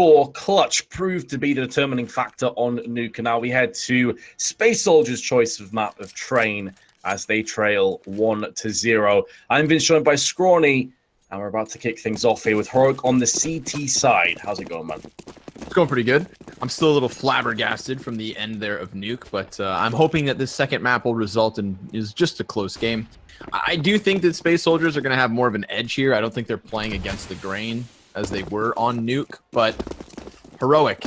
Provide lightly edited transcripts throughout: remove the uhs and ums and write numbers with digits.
4. Clutch proved to be the determining factor on Nuke. And now we head to Space Soldiers' choice of map of Train as they trail 1-0. I'm Vince, joined by Scrawny, and we're about to kick things off here with Heroic on the CT side. How's it going, man? It's going pretty good. I'm still a little flabbergasted from the end there of Nuke, but I'm hoping that this second map will result in is just a close game. I do think that Space Soldiers are going to have more of an edge here. I don't think they're playing against the grain as they were on Nuke, but Heroic.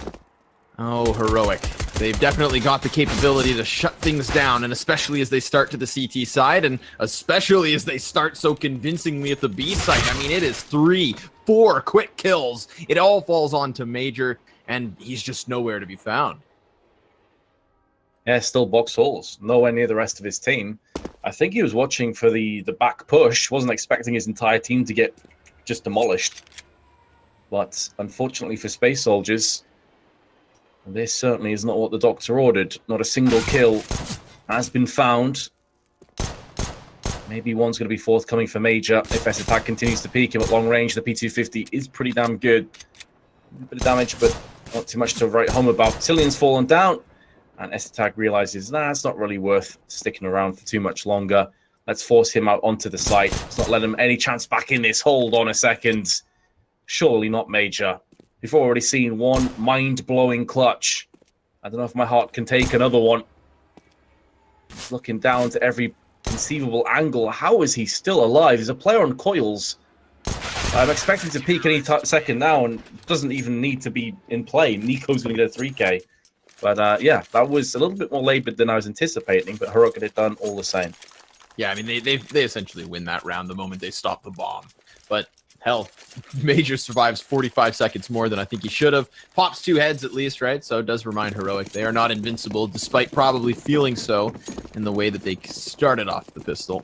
Oh, Heroic. They've definitely got the capability to shut things down, and especially as they start to the CT side, and especially as they start so convincingly at the B site. I mean, it is 3-4 quick kills. It all falls on to Major, and he's just nowhere to be found. Yeah, still box halls. Nowhere near the rest of his team. I think he was watching for the back push. Wasn't expecting his entire team to get just demolished. But unfortunately for Space Soldiers, this certainly is not what the doctor ordered. Not a single kill has been found. Maybe one's going to be forthcoming for Major if S-Attack continues to peek him at long range. The P250 is pretty damn good. A bit of damage, but not too much to write home about. Cillian's fallen down, and S-Attack realizes, nah, it's not really worth sticking around for too much longer. Let's force him out onto the site. Let's not let him any chance back in this. Hold on a second. Surely not Major. We've already seen one mind-blowing clutch. I don't know if my heart can take another one. He's looking down to every conceivable angle. How is he still alive? He's a player on coils. I'm expecting to peak any second now and doesn't even need to be in play. Nico's going to get a 3K. But yeah, that was a little bit more labored than I was anticipating, but Heroic had it done all the same. Yeah, I mean, they essentially win that round the moment they stop the bomb. But hell, Major survives 45 seconds more than I think he should have. Pops 2 heads at least, right? So it does remind Heroic they are not invincible, despite probably feeling so in the way that they started off the pistol.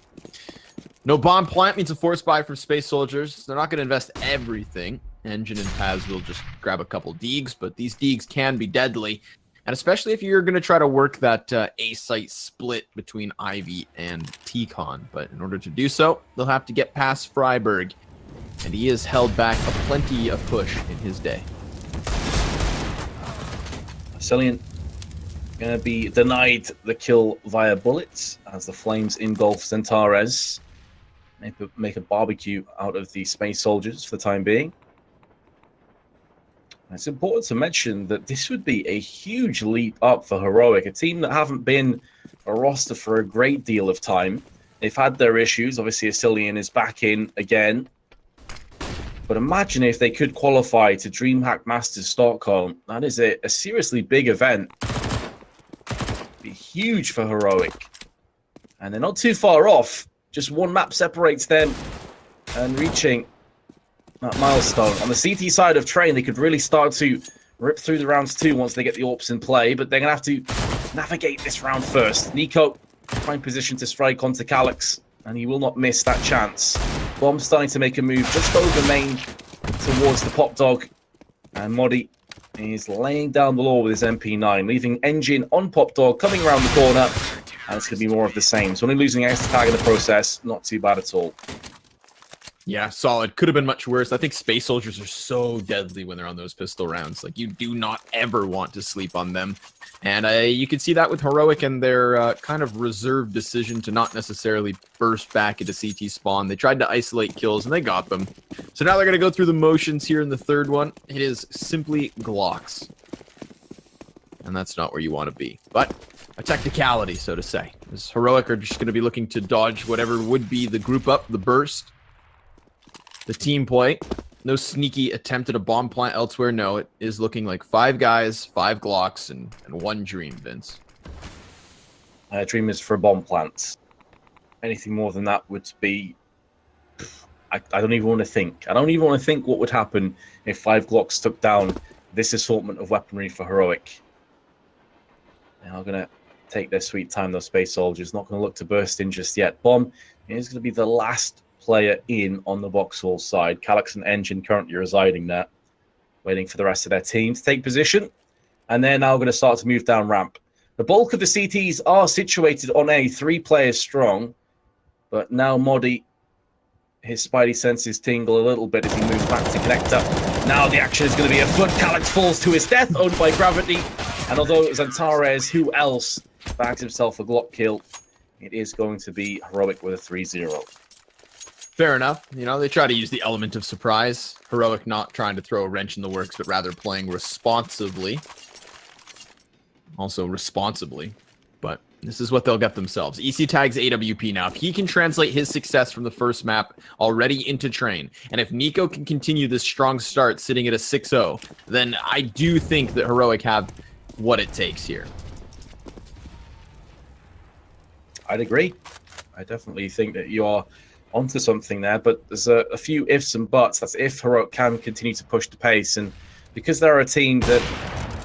No bomb plant means a force buy from Space Soldiers. They're not going to invest everything. Engine and Paz will just grab a couple deegs, but these deegs can be deadly. And especially if you're going to try to work that A-site split between Ivy and T-Con. But in order to do so, they'll have to get past Freiburg. And he has held back a plenty of push in his day. Cillian going to be denied the kill via bullets as the flames engulf Centaurez. Make a barbecue out of the Space Soldiers for the time being. It's important to mention that this would be a huge leap up for Heroic, a team that haven't been a roster for a great deal of time. They've had their issues. Obviously, Cillian is back in again. But imagine if they could qualify to Dreamhack Masters Stockholm. That is a seriously big event. It'd be huge for Heroic. And they're not too far off. Just one map separates them and reaching that milestone. On the CT side of Train, they could really start to rip through the rounds too once they get the AWPs in play. But they're going to have to navigate this round first. Nico, fine position to strike onto Calyx. And he will not miss that chance. Bomb starting to make a move just over main towards the Pop Dog. And Modi is laying down the law with his MP9, leaving Engine on Pop Dog, coming around the corner. And it's going to be more of the same. So only losing extra tag in the process, not too bad at all. Yeah, solid. Could have been much worse. I think Space Soldiers are so deadly when they're on those pistol rounds. Like, you do not ever want to sleep on them. And you can see that with Heroic and their kind of reserved decision to not necessarily burst back into CT spawn. They tried to isolate kills, and they got them. So now they're going to go through the motions here in the third one. It is simply Glocks. And that's not where you want to be. But a technicality, so to say. As Heroic are just going to be looking to dodge whatever would be the group up, the burst, the team play. No sneaky attempt at a bomb plant elsewhere. No, it is looking like 5 guys, 5 Glocks, and 1 Dream, Vince. Dream is for a bomb plant. Anything more than that would be... I don't even want to think. I don't even want to think what would happen if 5 Glocks took down this assortment of weaponry for Heroic. They are going to take their sweet time, those Space Soldiers. Not going to look to burst in just yet. Bomb is going to be the last player in on the Vauxhall side. Calyx and Engine currently residing there, waiting for the rest of their team to take position. And they're now going to start to move down ramp. The bulk of the CTs are situated on A, 3 players strong. But now Modi, his spidey senses tingle a little bit as he moves back to connect up. Now the action is going to be afoot. Calyx falls to his death, owned by gravity. And although it was Antares, who else bags himself a Glock kill, it is going to be Heroic with a 3-0. Fair enough. You know, they try to use the element of surprise. Heroic not trying to throw a wrench in the works, but rather playing responsibly. Also responsibly. But this is what they'll get themselves. EC tags AWP now. If he can translate his success from the first map already into Train, and if Nico can continue this strong start sitting at a 6-0, then I do think that Heroic have what it takes here. I'd agree. I definitely think that you're onto something there, but there's a few ifs and buts. That's if Heroic can continue to push the pace, and because they're a team that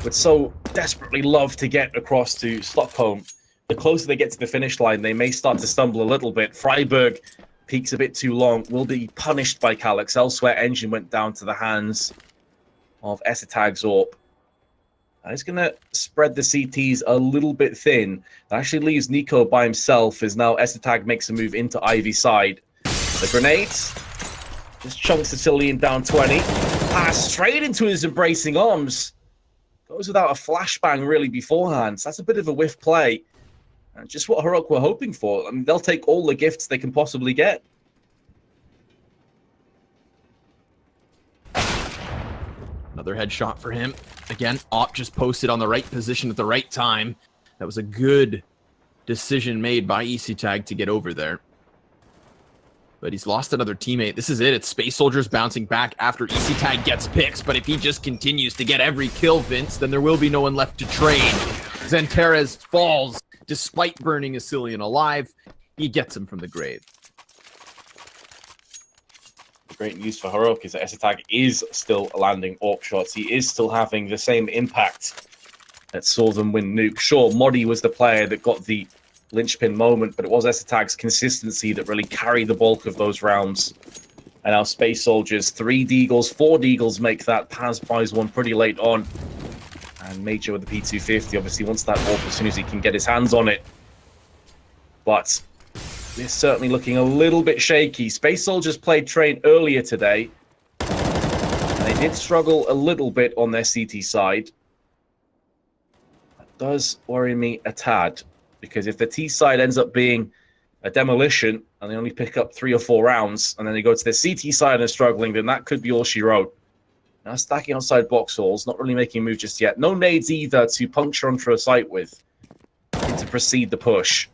would so desperately love to get across to Stockholm, the closer they get to the finish line, they may start to stumble a little bit. Freiburg peaks a bit too long, will be punished by Calyx. Elsewhere, Engine went down to the hands of Essetag Zorp. He's going to spread the CTs a little bit thin. That actually leaves Nico by himself as now Essetag makes a move into Ivy's side. The grenades just chunks Sicilian down 20. Pass straight into his embracing arms. Goes without a flashbang really beforehand. So that's a bit of a whiff play. And just what Heroic were hoping for. I mean, they'll take all the gifts they can possibly get. Another headshot for him. Again, Op just posted on the right position at the right time. That was a good decision made by EC Tag to get over there. But he's lost another teammate. This is it. It's Space Soldiers bouncing back after EC Tag gets picks. But if he just continues to get every kill, Vince, then there will be no one left to train. Xantares falls despite burning Asilian alive. He gets him from the grave. Great news for Heroic is that Essetag is still landing AWP shots. He is still having the same impact that saw them win Nuke. Sure, Modi was the player that got the linchpin moment, but it was Essetag's consistency that really carried the bulk of those rounds. And now Space Soldiers, 3 Deagles, 4 Deagles make that. Paz buys one pretty late on. And Major with the P250 obviously wants that AWP as soon as he can get his hands on it. But it's certainly looking a little bit shaky. Space Soldiers played Train earlier today. And they did struggle a little bit on their CT side. That does worry me a tad. Because if the T side ends up being a demolition and they only pick up 3 or 4 rounds and then they go to the CT side and are struggling, then that could be all she wrote. Now stacking outside box halls, not really making a move just yet. No nades either to puncture onto a site with. To proceed the push.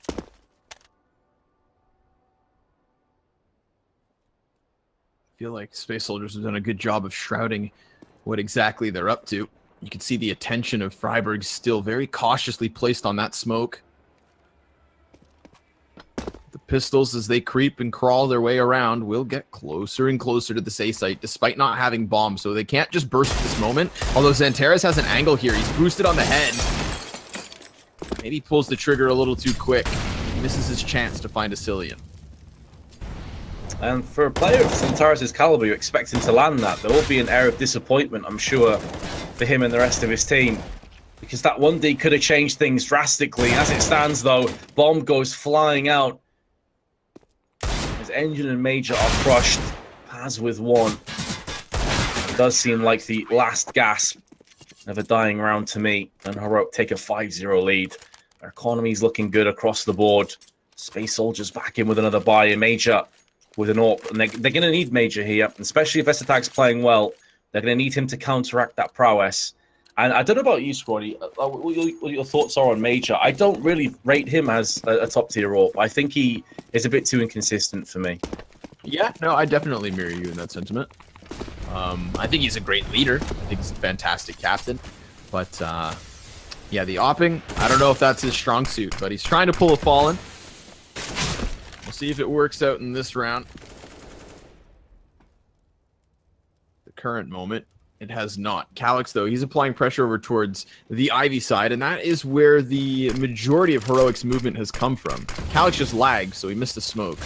I feel like Space Soldiers have done a good job of shrouding what exactly they're up to. You can see the attention of Freiburg still very cautiously placed on that smoke. The pistols, as they creep and crawl their way around, will get closer and closer to the A site, despite not having bombs, so they can't just burst at this moment. Although Xantares has an angle here. He's boosted on the head. Maybe pulls the trigger a little too quick. He misses his chance to find Asilian. And for a player of Xantares' caliber, you expect him to land that. There will be an air of disappointment, I'm sure, for him and the rest of his team. Because that 1D could have changed things drastically. As it stands, though, bomb goes flying out. His Engine and Major are crushed. Paz with 1. It does seem like the last gasp of a dying round to me. And Heroic take a 5-0 lead. Their economy's looking good across the board. Space Soldiers back in with another buy. And Major with an AWP. And they're going to need Major here, especially if Essetag's playing well. They're going to need him to counteract that prowess. And I don't know about you, Scrawny, what your thoughts are on Major. I don't really rate him as a top-tier AWP. I think he is a bit too inconsistent for me. Yeah, no, I definitely mirror you in that sentiment. I think he's a great leader. I think he's a fantastic captain. But, yeah, the opping, I don't know if that's his strong suit, but he's trying to pull a Fallen. We'll see if it works out in this round. The current moment, it has not. Calyx, though, he's applying pressure over towards the Ivy side, and that is where the majority of Heroic's movement has come from. Calyx just lagged, so he missed a smoke.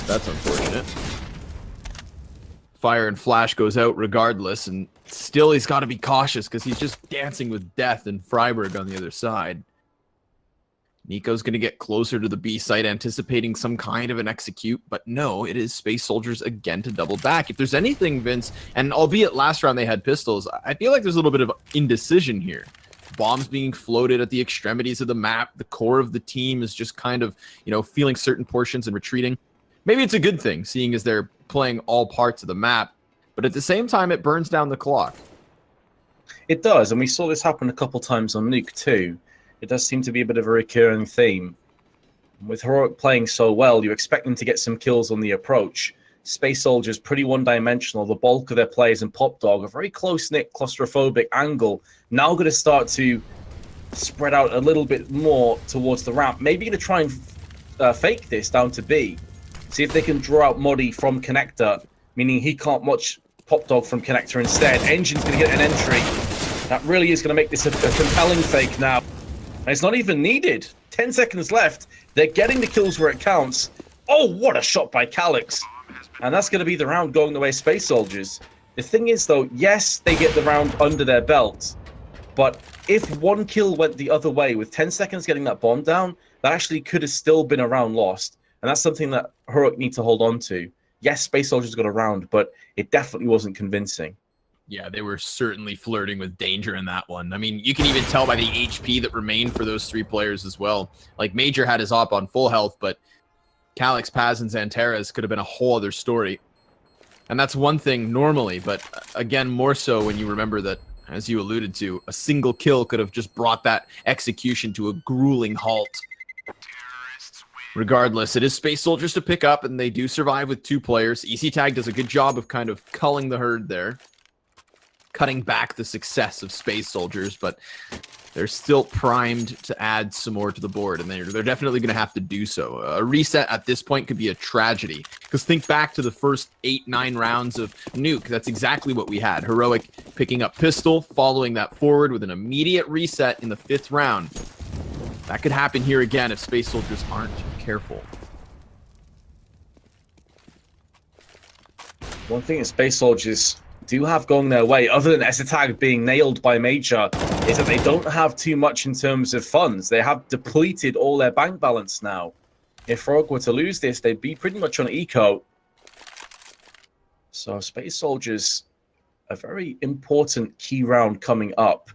That's unfortunate. Fire and Flash goes out regardless, and still he's got to be cautious because he's just dancing with death and Freiburg on the other side. Nico's going to get closer to the B site, anticipating some kind of an execute, but no, it is Space Soldiers again to double back. If there's anything, Vince, and albeit last round they had pistols, I feel like there's a little bit of indecision here. Bombs being floated at the extremities of the map. The core of the team is just kind of, feeling certain portions and retreating. Maybe it's a good thing, seeing as they're playing all parts of the map, but at the same time, it burns down the clock. It does, and we saw this happen a couple times on Nuke too. It does seem to be a bit of a recurring theme. With Heroic playing so well, you expect them to get some kills on the approach. Space Soldiers, pretty one-dimensional. The bulk of their players in Pop Dog, a very close-knit, claustrophobic angle. Now going to start to spread out a little bit more towards the ramp. Maybe going to try and fake this down to B. See if they can draw out Muddy from Connector, meaning he can't watch Pop Dog from Connector instead. Engine's going to get an entry. That really is going to make this a compelling fake now. And it's not even needed. 10 seconds left. They're getting the kills where it counts. Oh, what a shot by Calyx. And that's going to be the round going the way of Space Soldiers. The thing is, though, yes, they get the round under their belt. But if one kill went the other way, with 10 seconds getting that bomb down, that actually could have still been a round lost. And that's something that Heroic need to hold on to. Yes, Space Soldiers got a round, but it definitely wasn't convincing. Yeah, they were certainly flirting with danger in that one. I mean, you can even tell by the HP that remained for those three players as well. Like, Major had his op on full health, but Calyx, Paz, and Xantares could have been a whole other story. And that's one thing normally, but again, more so when you remember that, as you alluded to, a single kill could have just brought that execution to a grueling halt. Regardless, it is Space Soldiers to pick up, and they do survive with two players. Easy Tag does a good job of kind of culling the herd there, cutting back the success of Space Soldiers, but they're still primed to add some more to the board, and they're definitely going to have to do so. A reset at this point could be a tragedy, because think back to the first 8-9 rounds of Nuke. That's exactly what we had. Heroic picking up Pistol, following that forward with an immediate reset in the 5th round. That could happen here again if Space Soldiers aren't careful. One thing that Space Soldiers do have going their way, other than Esatag being nailed by Major, is that they don't have too much in terms of funds. They have depleted all their bank balance now. If Rogue were to lose this, they'd be pretty much on eco. So Space Soldiers, a very important key round coming up.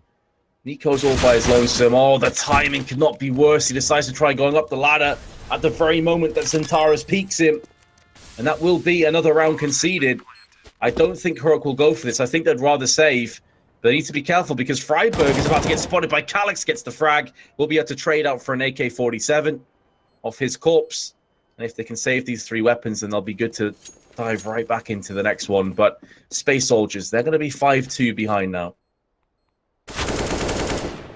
Nico's all by his lonesome. Oh, the timing could not be worse. He decides to try going up the ladder at the very moment that Xantares peeks him. And that will be another round conceded. I don't think Heroic will go for this. I think they'd rather save. But they need to be careful because Freiburg is about to get spotted by Calyx, gets the frag. We'll be able to trade out for an AK-47 off his corpse. And if they can save these 3 weapons, then they'll be good to dive right back into the next one. But Space Soldiers, they're going to be 5-2 behind now.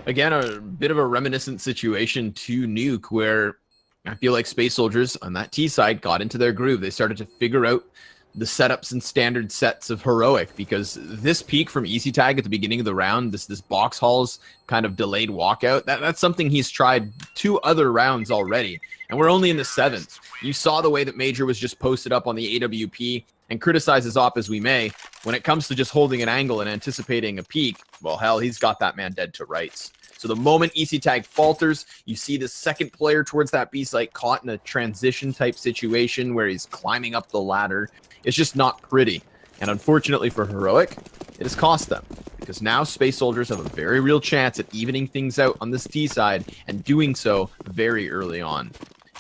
Again, a bit of a reminiscent situation to Nuke, where I feel like Space Soldiers on that T side got into their groove. They started to figure out the setups and standard sets of Heroic, because this peak from Easy Tag at the beginning of the round, this box halls kind of delayed walkout, that's something he's tried 2 other rounds already, and we're only in the 7th. You saw the way that Major was just posted up on the AWP, and criticize his op as we may, when it comes to just holding an angle and anticipating a peak, well, hell, he's got that man dead to rights. So the moment Easy Tag falters, you see the second player towards that B site caught in a transition type situation where he's climbing up the ladder. It's just not pretty. And unfortunately for Heroic, it has cost them, because now Space Soldiers have a very real chance at evening things out on this T side, and doing so very early on.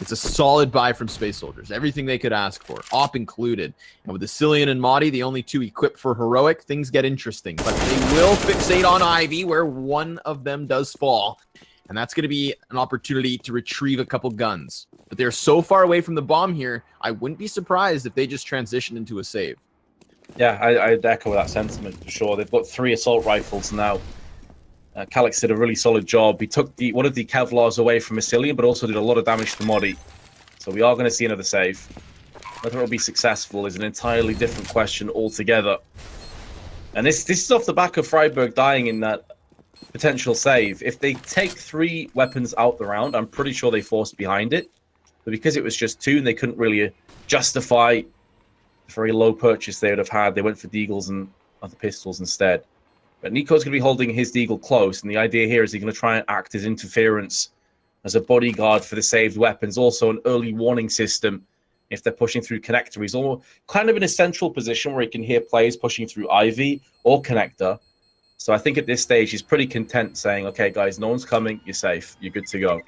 It's a solid buy from Space Soldiers. Everything they could ask for, op included. And with the Cillian and Madi, the only 2 equipped for Heroic, things get interesting. But they will fixate on Ivy, where one of them does fall. And that's going to be an opportunity to retrieve a couple guns. But they're so far away from the bomb here, I wouldn't be surprised if they just transition into a save. Yeah, I'd echo that sentiment for sure. They've got 3 assault rifles now. Calyx did a really solid job. He took one of the Kevlars away from Massilian, but also did a lot of damage to Modi. So we are going to see another save. Whether it'll be successful is an entirely different question altogether. And this is off the back of Freiburg dying in that potential save. If they take 3 weapons out the round, I'm pretty sure they forced behind it. But because it was just 2 and they couldn't really justify the very low purchase they would have had, they went for Deagles and other pistols instead. But Nico's going to be holding his Deagle close, and the idea here is he's going to try and act as interference as a bodyguard for the saved weapons. Also an early warning system if they're pushing through connector. He's all kind of in a central position where he can hear players pushing through Ivy or connector. So I think at this stage he's pretty content saying, okay, guys, no one's coming. You're safe. You're good to go.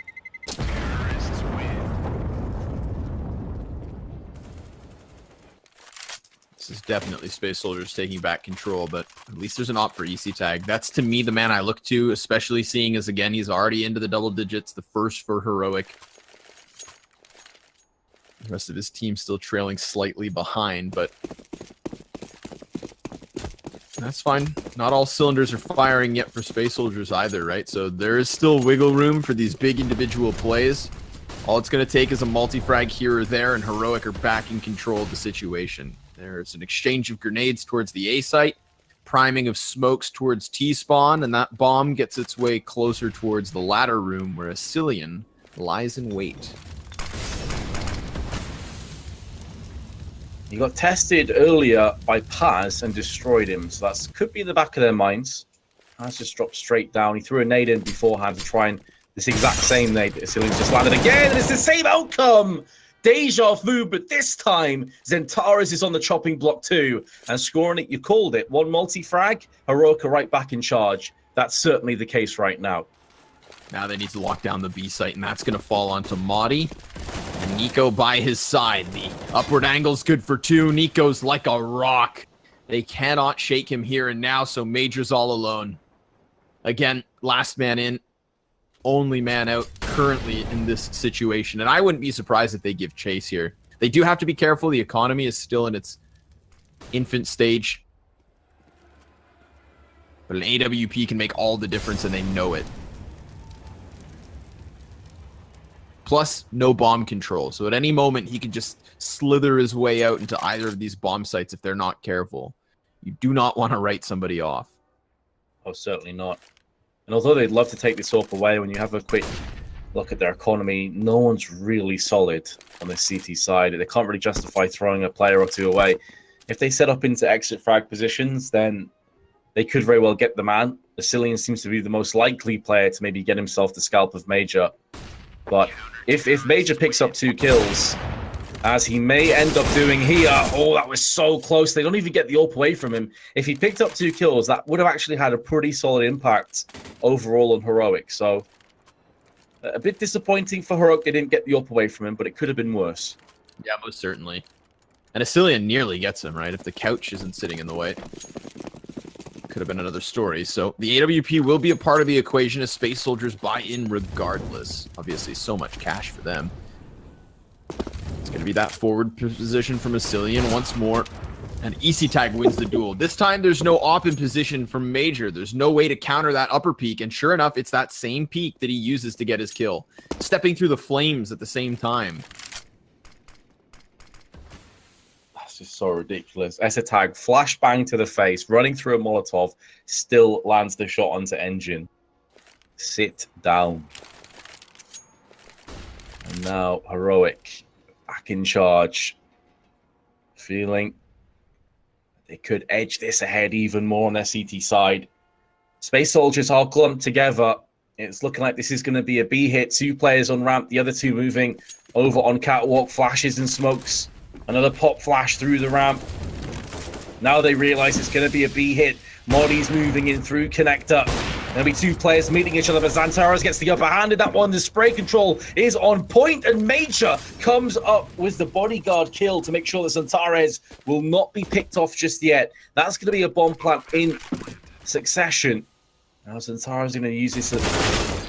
This is definitely Space Soldiers taking back control, but at least there's an op for EC Tag. That's, to me, the man I look to, especially seeing as, again, he's already into the double digits, the first for Heroic. The rest of his team still trailing slightly behind, but that's fine. Not all cylinders are firing yet for Space Soldiers either, right? So there is still wiggle room for these big individual plays. All it's going to take is a multi-frag here or there, and Heroic are back in control of the situation. There's an exchange of grenades towards the A site, priming of smokes towards T-spawn, and that bomb gets its way closer towards the ladder room where Asilian lies in wait. He got tested earlier by Paz and destroyed him, so that could be in the back of their minds. Paz just dropped straight down. He threw a nade in beforehand to try and this exact same nade that Asilian's just landed again, and it's the same outcome! Deja vu, but this time Zentaris is on the chopping block too, and scoring it, you called it. One multi-frag, Heroic are right back in charge. That's certainly the case right now. Now they need to lock down the B site, and that's going to fall onto Madi. And Nico by his side. The upward angle's good for two. Nico's like a rock. They cannot shake him here and now, so Major's all alone. Again, last man in, only man out currently in this situation. And I wouldn't be surprised if they give chase here. They do have to be careful. The economy is still in its infant stage. But an AWP can make all the difference, and they know it. Plus, no bomb control. So at any moment, he could just slither his way out into either of these bomb sites if they're not careful. You do not want to write somebody off. Oh, certainly not. And although they'd love to take this AWP away, when you have a quick look at their economy, no one's really solid on the CT side. They can't really justify throwing a player or two away. If they set up into exit frag positions, then they could very well get the man. Asilian seems to be the most likely player to maybe get himself the scalp of Major. But if Major picks up 2 kills, as he may end up doing here, oh, that was so close. They don't even get the AWP away from him. If he picked up 2 kills, that would have actually had a pretty solid impact overall on Heroic. So a bit disappointing for Heroic. They didn't get the AWP away from him, but it could have been worse. Yeah, most certainly. And Asilian nearly gets him, right? If the couch isn't sitting in the way. Could have been another story. So the AWP will be a part of the equation as Space Soldiers buy in regardless. Obviously, so much cash for them. It's going to be that forward position from Asilian once more. And EC Tag wins the duel. This time, there's no op in position from Major. There's no way to counter that upper peak. And sure enough, it's that same peak that he uses to get his kill. Stepping through the flames at the same time. Just so ridiculous. Tag flashbang to the face, running through a Molotov, still lands the shot onto Engine. Sit down. And now Heroic back in charge. Feeling they could edge this ahead even more on their CT side. Space Soldiers all clumped together. It's looking like this is going to be a B hit. 2 players on ramp, the other 2 moving over on catwalk, flashes and smokes. Another pop flash through the ramp. Now they realize it's going to be a B hit. Modi's moving in through connector. There'll be 2 players meeting each other, but Zantares gets the upper hand in that one. The spray control is on point, and Major comes up with the bodyguard kill to make sure that Zantares will not be picked off just yet. That's going to be a bomb plant in succession. Now Zantares is going to use this as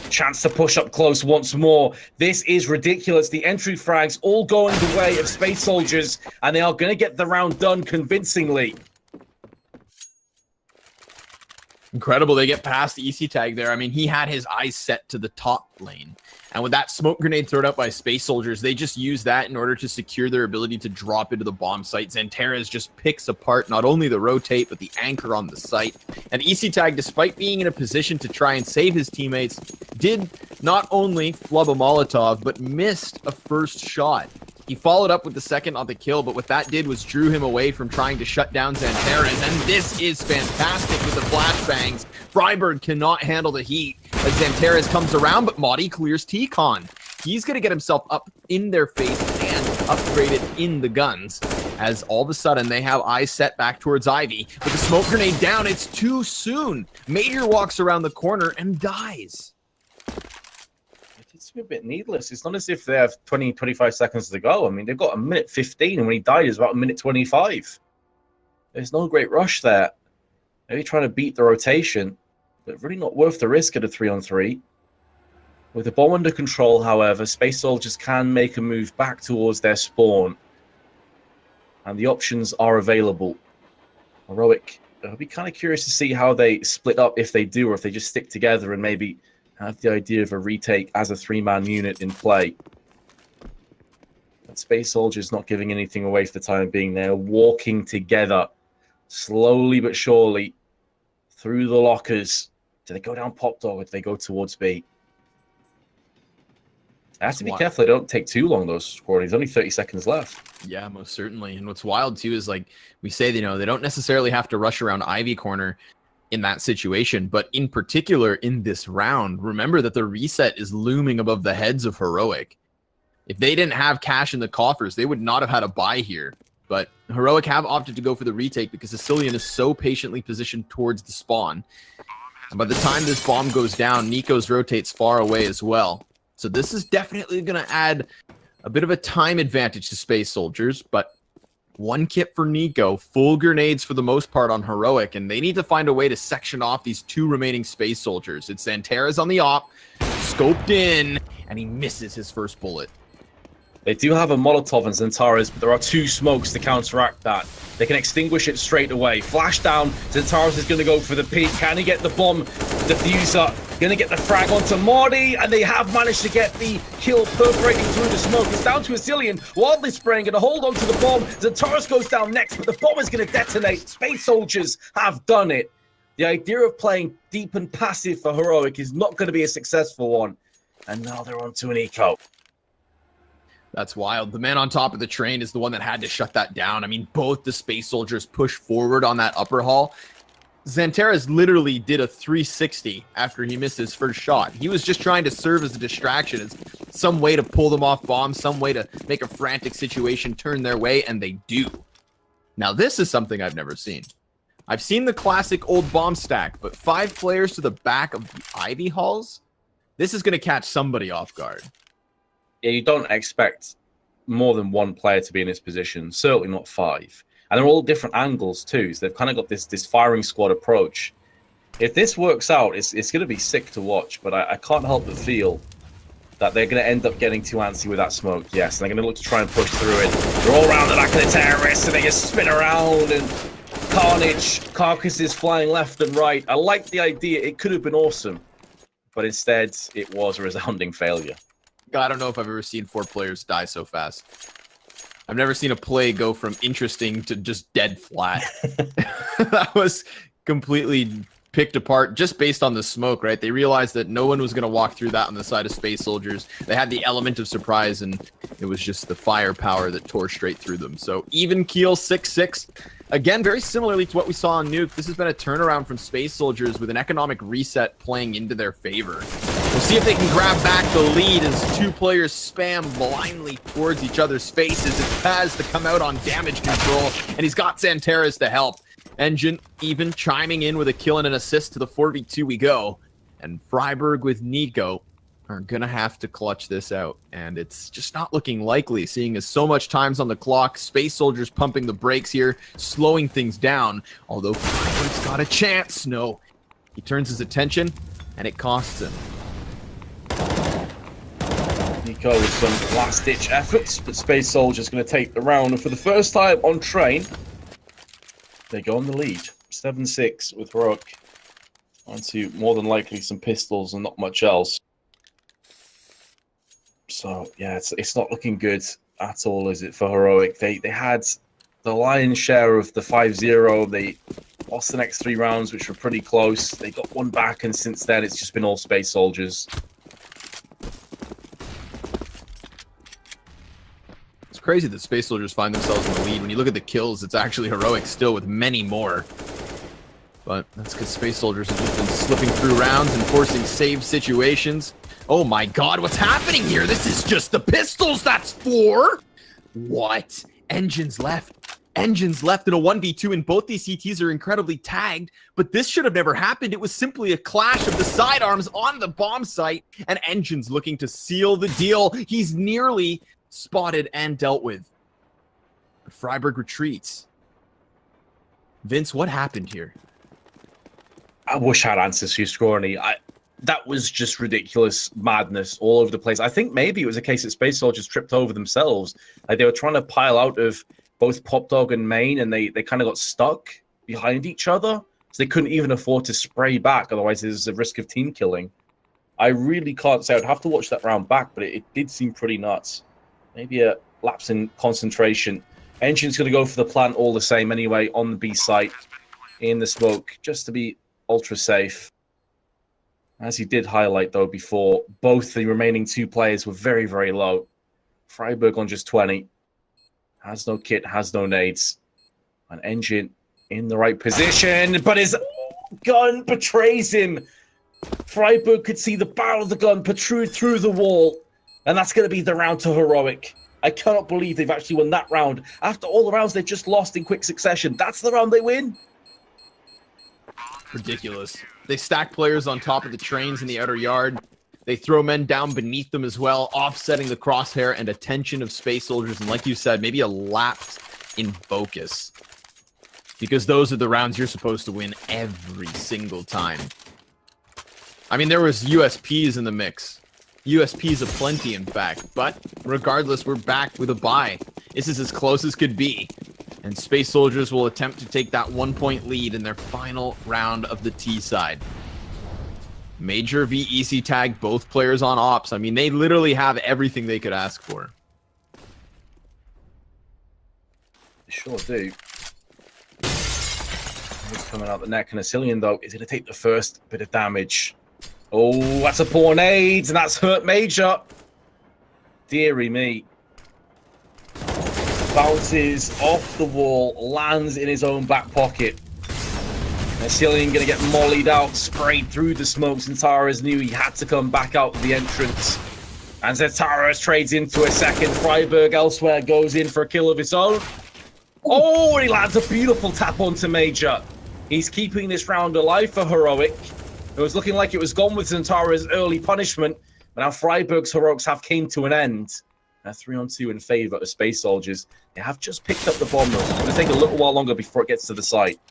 a chance to push up close once more. This is ridiculous. The entry frags all going the way of Space Soldiers, and they are going to get the round done convincingly. Incredible. They get past the EC Tag there. I mean, he had his eyes set to the top lane. And with that smoke grenade thrown up by Space Soldiers, they just use that in order to secure their ability to drop into the bomb site. Zantares just picks apart not only the rotate, but the anchor on the site. And EC Tag, despite being in a position to try and save his teammates, did not only flub a Molotov, but missed a first shot. He followed up with the second on the kill, but what that did was drew him away from trying to shut down Zantares, and this is fantastic with the flashbangs. Freiburg cannot handle the heat as Xantares comes around, but Maudie clears T-Con. He's going to get himself up in their face and upgraded in the guns, as all of a sudden they have eyes set back towards Ivy. With the smoke grenade down, it's too soon. Major walks around the corner and dies. It's a bit needless. It's not as if they have 20, 25 seconds to go. I mean, they've got a minute 15, and when he died, it was about a minute 25. There's no great rush there. Maybe trying to beat the rotation, but really not worth the risk at a 3-on-3. With the bomb under control, however, Space Soldiers can make a move back towards their spawn. And the options are available. Heroic, I'll be kind of curious to see how they split up, if they do, or if they just stick together and maybe have the idea of a retake as a 3-man unit in play. But Space Soldiers not giving anything away for the time being. They're walking together, slowly but surely, through the lockers. Do they go down Pop Dog, or do they go towards B? I have to be careful they don't take too long, those squad. There's only 30 seconds left. Yeah, most certainly. And what's wild, too, is like we say, you know, they don't necessarily have to rush around Ivy corner in that situation. But in particular, in this round, remember that the reset is looming above the heads of Heroic. If they didn't have cash in the coffers, they would not have had a buy here. But Heroic have opted to go for the retake because Sicilian is so patiently positioned towards the spawn. And by the time this bomb goes down, Nikos rotates far away as well. So this is definitely going to add a bit of a time advantage to Space Soldiers, but one kit for Nico, full grenades for the most part on Heroic, and they need to find a way to section off these two remaining Space Soldiers. It's Xantares on the op, scoped in, and he misses his first bullet. They do have a Molotov and Xantares, but there are two smokes to counteract that. They can extinguish it straight away. Flash down, Xantares is going to go for the peak. Can he get the bomb diffuser? Going to get the frag onto Maudie, and they have managed to get the kill perforating through the smoke. It's down to Asilian, wildly spraying, going to hold on to the bomb. Xantares goes down next, but the bomb is going to detonate. Space Soldiers have done it. The idea of playing deep and passive for Heroic is not going to be a successful one. And now they're on to an eco. That's wild. The man on top of the train is the one that had to shut that down. I mean, both the Space Soldiers push forward on that upper hall. Xantares literally did a 360 after he missed his first shot. He was just trying to serve as a distraction, as some way to pull them off bombs, some way to make a frantic situation turn their way, and they do. Now, this is something I've never seen. I've seen the classic old bomb stack, but 5 players to the back of the Ivy halls? This is going to catch somebody off guard. Yeah, you don't expect more than one player to be in this position, certainly not 5. And they're all different angles too, so they've kind of got this firing squad approach. If this works out, it's going to be sick to watch, but I can't help but feel that they're going to end up getting too antsy with that smoke. Yes, and they're going to look to try and push through it. They're all around the back of the terrorists, and they just spin around, and carnage, carcasses flying left and right. I like the idea. It could have been awesome, but instead it was a resounding failure. I don't know if I've ever seen 4 players die so fast. I've never seen a play go from interesting to just dead flat. That was completely picked apart just based on the smoke, right? They realized that no one was going to walk through that on the side of Space Soldiers. They had the element of surprise, and it was just the firepower that tore straight through them. So even keel 6-6. Again, very similarly to what we saw on Nuke, this has been a turnaround from Space Soldiers with an economic reset playing into their favor. We'll see if they can grab back the lead as 2 players spam blindly towards each other's faces. It's Paz to come out on damage control, and he's got Xantares to help. Engine even chiming in with a kill and an assist to the 4v2 we go. And Freiburg with Nico are going to have to clutch this out. And it's just not looking likely, seeing as so much time's on the clock. Space Soldiers pumping the brakes here, slowing things down. Although Freiburg's got a chance. No, he turns his attention, and it costs him. Nico with some last-ditch efforts, but Space Soldier's going to take the round. And for the first time on train, they go on the lead. 7-6 with Heroic onto more than likely some pistols and not much else. So, yeah, it's not looking good at all, is it, for Heroic? They had the lion's share of the 5-0. They lost the next 3 rounds, which were pretty close. They got one back, and since then, it's just been all Space Soldiers. It's crazy that Space Soldiers find themselves in the lead. When you look at the kills, it's actually Heroic still with many more. But that's because Space Soldiers have just been slipping through rounds and forcing save situations. Oh my god, what's happening here? This is just the pistols, that's 4! What? Engines left. Engines left in a 1v2, and both these CTs are incredibly tagged, but this should have never happened. It was simply a clash of the sidearms on the bomb site, and Engines looking to seal the deal. He's nearly spotted and dealt with. But Freiburg retreats. Vince, what happened here? I wish I had answers for you, Scrawny. That was just ridiculous madness all over the place. I think maybe it was a case that Space Soldiers tripped over themselves. Like they were trying to pile out of both Pop Dog and Main, and they kind of got stuck behind each other. So they couldn't even afford to spray back. Otherwise, there's a risk of team killing. I really can't say. I'd have to watch that round back, but it did seem pretty nuts. Maybe a lapse in concentration. Engine's going to go for the plant all the same anyway on the B site in the smoke, just to be ultra safe. As he did highlight, though, before, both the remaining 2 players were very, very low. Freiburg on just 20. Has no kit, has no nades. An Engine in the right position, but his gun betrays him. Freiburg could see the barrel of the gun protrude through the wall, and that's going to be the round to Heroic. I cannot believe they've actually won that round. After all the rounds they've just lost in quick succession, that's the round they win? Ridiculous. They stack players on top of the trains in the outer yard. They throw men down beneath them as well, offsetting the crosshair and attention of Space Soldiers. And like you said, maybe a lapse in focus. Because those are the rounds you're supposed to win every single time. I mean, there was USPs in the mix. USPs aplenty, in fact. But regardless, we're back with a bye. This is as close as could be. And Space Soldiers will attempt to take that 1-point lead in their final round of the T side. Major VEC tag, both players on ops. I mean, they literally have everything they could ask for. They sure do. He's coming out the neck, and Asilian, though, is going to take the first bit of damage. Oh, that's a poor nade, and that's hurt Major. Deary me. Bounces off the wall, lands in his own back pocket. Asilian going to get mollied out, sprayed through the smokes, and Tara's knew he had to come back out of the entrance. And Tara trades into a second. Freiburg elsewhere goes in for a kill of his own. Oh, and he lands a beautiful tap onto Major. He's keeping this round alive for Heroic. It was looking like it was gone with Zantara's early punishment, but now Freiburg's Heroics have came to an end. A 3-on-2 in favor of Space Soldiers. They have just picked up the bomb, though. It's going to take a little while longer before it gets to the site.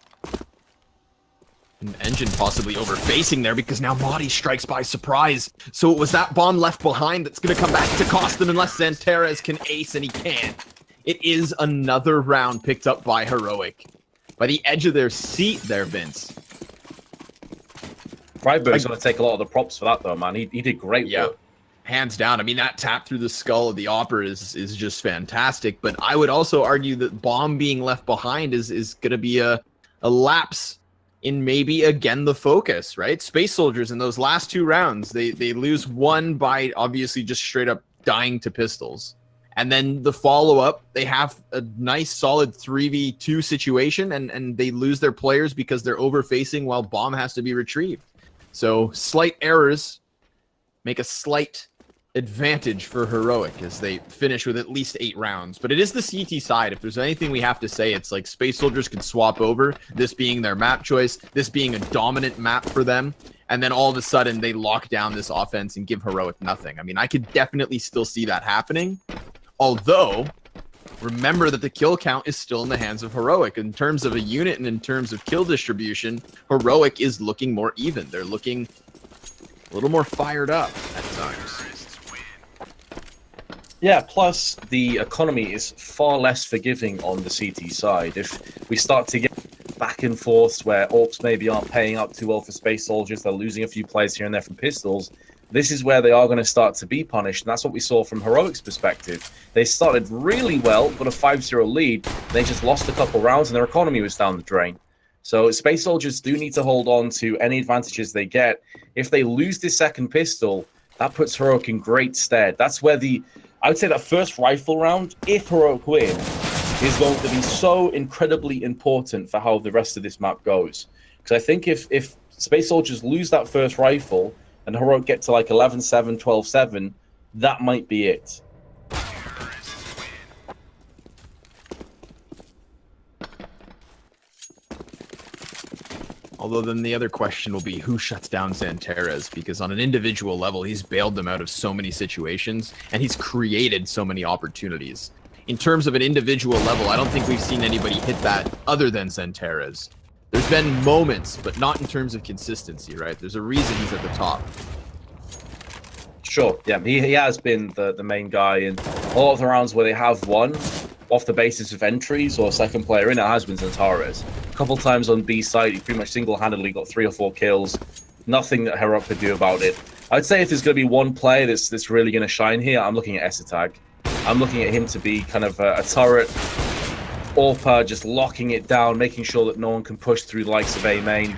An Engine possibly overfacing there because now Mahdi strikes by surprise. So it was that bomb left behind that's going to come back to cost them unless Zantares can ace, and he can't. It is another round picked up by Heroic. By the edge of their seat there, Vince. Freiburg's going to take a lot of the props for that, though, man. He did great work. Hands down. I mean, that tap through the skull of the Opera is just fantastic. But I would also argue that bomb being left behind is going to be a lapse in maybe, again, the focus, right? Space Soldiers in those last 2 rounds, they lose one by obviously just straight up dying to pistols. And then the follow-up, they have a nice solid 3v2 situation, and they lose their players because they're overfacing while bomb has to be retrieved. So slight errors make a slight advantage for Heroic as they finish with at least 8 rounds. But it is the CT side. If there's anything we have to say, it's like Space Soldiers can swap over, this being their map choice, this being a dominant map for them, and then all of a sudden they lock down this offense and give Heroic nothing. I mean, I could definitely still see that happening. Although, remember that the kill count is still in the hands of Heroic. In terms of a unit and in terms of kill distribution, Heroic is looking more even. They're looking a little more fired up at times. Yeah, plus the economy is far less forgiving on the CT side. If we start to get back and forths where Orcs maybe aren't paying up too well for Space Soldiers, they're losing a few players here and there from pistols, this is where they are going to start to be punished, and that's what we saw from Heroic's perspective. They started really well, got a 5-0 lead, they just lost a couple rounds and their economy was down the drain. So Space Soldiers do need to hold on to any advantages they get. If they lose this second pistol, that puts Heroic in great stead. That's where I would say that first rifle round, if Heroic win, is going to be so incredibly important for how the rest of this map goes. Because I think if Space Soldiers lose that first rifle and Heroic get to like 11-7, 12-7, that might be it. Although then the other question will be who shuts down Xantares, because on an individual level, he's bailed them out of so many situations, and he's created so many opportunities. In terms of an individual level, I don't think we've seen anybody hit that other than Xantares. There's been moments, but not in terms of consistency, right? There's a reason he's at the top. Sure, yeah, he has been the main guy in a lot of the rounds where they have won off the basis of entries or second player in, it has been Xantares. A couple times on B side, he pretty much single-handedly got 3 or 4 kills. Nothing that Heroic could do about it. I'd say if there's going to be one player that's really going to shine here, I'm looking at Esitag. I'm looking at him to be kind of a turret, AWPer, just locking it down, making sure that no one can push through the likes of A main,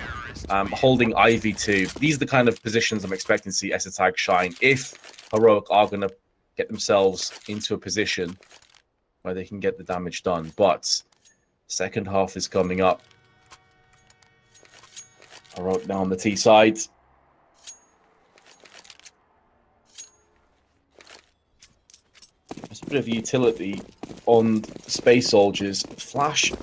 holding Ivy too. These are the kind of positions I'm expecting to see Esitag shine if Heroic are going to get themselves into a position where they can get the damage done. But second half is coming up. Heroic now on the T side. There's a bit of utility on Space Soldiers. Flash